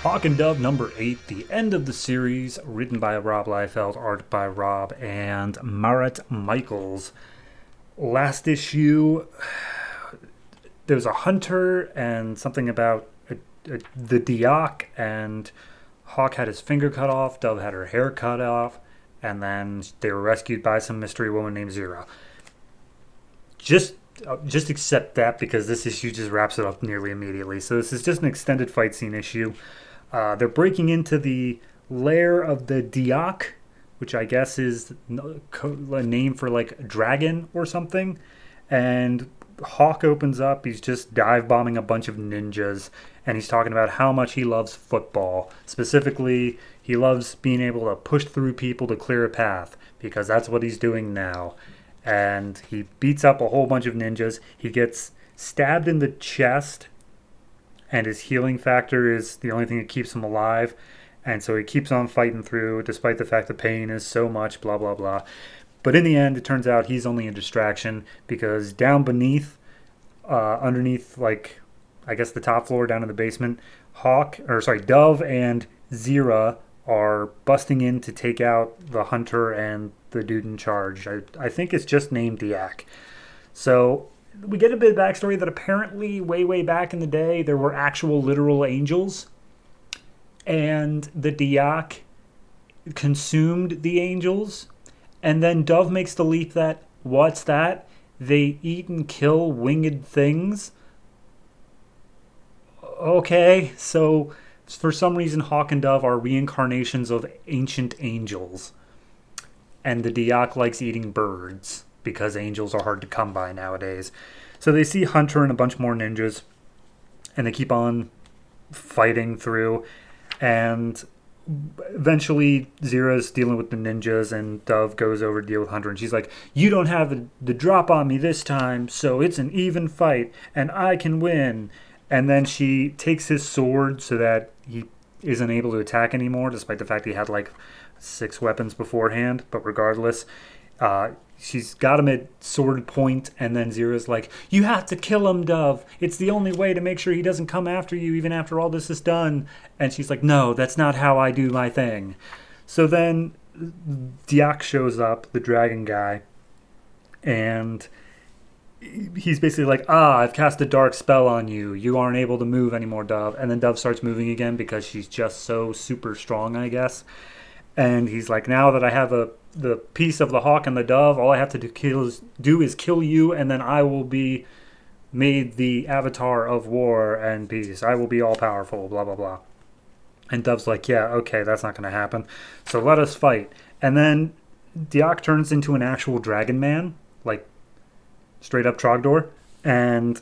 Hawk and Dove number 8, the end of the series, written by Rob Liefeld, art by Rob and Marit Michaels. Last issue, there was a hunter and something about the Diak, and Hawk had his finger cut off, Dove had her hair cut off, and then they were rescued by some mystery woman named Zira. Just accept that because this issue just wraps it up nearly immediately. So this is just an extended fight scene issue. They're breaking into the lair of the Diak, which I guess is a name for like dragon or something. And Hawk opens up. He's just dive bombing a bunch of ninjas, and he's talking about how much he loves football. Specifically, he loves being able to push through people to clear a path because that's what he's doing now. And he beats up a whole bunch of ninjas. He gets stabbed in the chest, and his healing factor is the only thing that keeps him alive. And so he keeps on fighting through, despite the fact the pain is so much, blah, blah, blah. But in the end, it turns out he's only a distraction because down beneath, underneath, like, I guess the top floor down in the basement, Dove and Zira are busting in to take out the hunter and the dude in charge. I think it's just named Diak. So we get a bit of backstory that apparently way back in the day there were actual literal angels, and the Diak consumed the angels, and then Dove makes the leap that, what's that? They eat and kill winged things? Okay, so for some reason Hawk and Dove are reincarnations of ancient angels. And the Diak likes eating birds because angels are hard to come by nowadays. So they see Hunter and a bunch more ninjas, and they keep on fighting through. And eventually Zira's dealing with the ninjas, and Dove goes over to deal with Hunter, and she's like, you don't have the drop on me this time, so it's an even fight, and I can win. And then she takes his sword so that he isn't able to attack anymore, despite the fact he had like 6 weapons beforehand. But regardless, she's got him at sword point, and then Zira's like, you have to kill him, Dove. It's the only way to make sure he doesn't come after you even after all this is done. And she's like, no, that's not how I do my thing. So then Diak shows up, the dragon guy, and he's basically like, I've cast a dark spell on you. You aren't able to move anymore, Dove. And then Dove starts moving again because she's just so super strong, I guess. And he's like, now that I have the piece of the Hawk and the Dove, all I have to do is kill you, and then I will be made the avatar of war and peace. I will be all powerful, blah, blah, blah. And Dove's like, yeah, okay, that's not going to happen. So let us fight. And then Diak turns into an actual dragon man, like straight up Trogdor, and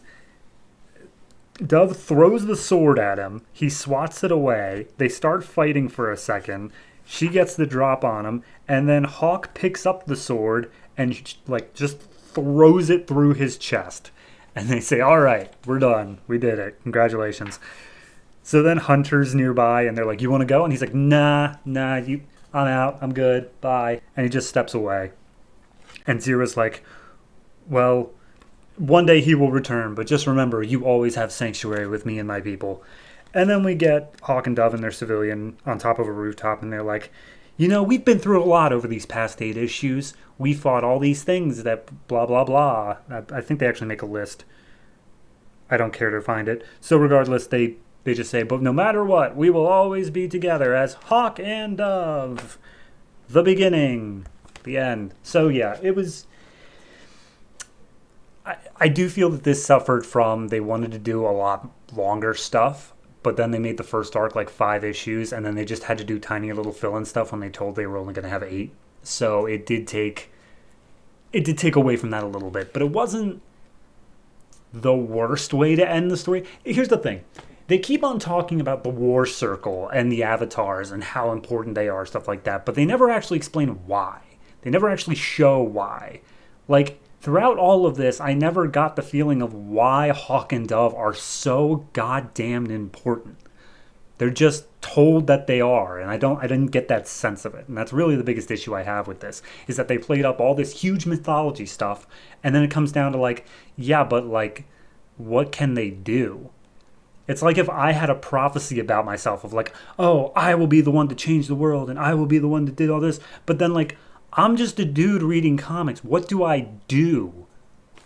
Dove throws the sword at him. He swats it away. They start fighting for a second. She gets the drop on him, and then Hawk picks up the sword and like just throws it through his chest. And they say, all right, we're done. We did it. Congratulations. So then Hunter's nearby, and they're like, you want to go? And he's like, nah, I'm out. I'm good. Bye. And he just steps away. And Zira's like, well, one day he will return, but just remember, you always have sanctuary with me and my people. And then we get Hawk and Dove and their civilian on top of a rooftop, and they're like, we've been through a lot over these past 8 issues. We fought all these things that blah, blah, blah. I think they actually make a list. I don't care to find it. So regardless, they just say, but no matter what, we will always be together as Hawk and Dove. The beginning. The end. So yeah, it was... I do feel that this suffered from they wanted to do a lot longer stuff, but then they made the first arc like 5 issues, and then they just had to do tiny little fill-in stuff when they told they were only going to have 8. So it did take away from that a little bit, but it wasn't the worst way to end the story. Here's the thing. They keep on talking about the war circle and the avatars and how important they are, stuff like that, but they never actually explain why. They never actually show why. Like, throughout all of this, I never got the feeling of why Hawk and Dove are so goddamn important. They're just told that they are, and I didn't get that sense of it. And that's really the biggest issue I have with this, is that they played up all this huge mythology stuff, and then it comes down to like, yeah, but like, what can they do? It's like if I had a prophecy about myself of like, oh, I will be the one to change the world and I will be the one that did all this. But then, like, I'm just a dude reading comics. What do I do?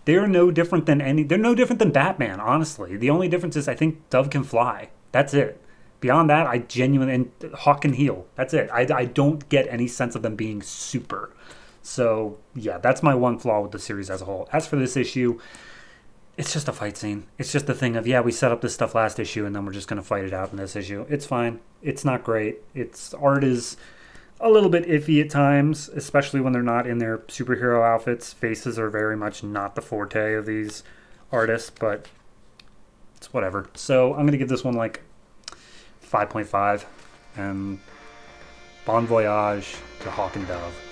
They're no different than they're no different than Batman, honestly. The only difference is I think Dove can fly. That's it. Beyond that, I genuinely, and Hawk can heal. That's it. I don't get any sense of them being super. So, yeah, that's my one flaw with the series as a whole. As for this issue, it's just a fight scene. It's just a thing of, yeah, we set up this stuff last issue and then we're just going to fight it out in this issue. It's fine. It's not great. Its art is a little bit iffy at times, especially when they're not in their superhero outfits. Faces are very much not the forte of these artists, but it's whatever. So I'm going to give this one like 5.5. And bon voyage to Hawk and Dove.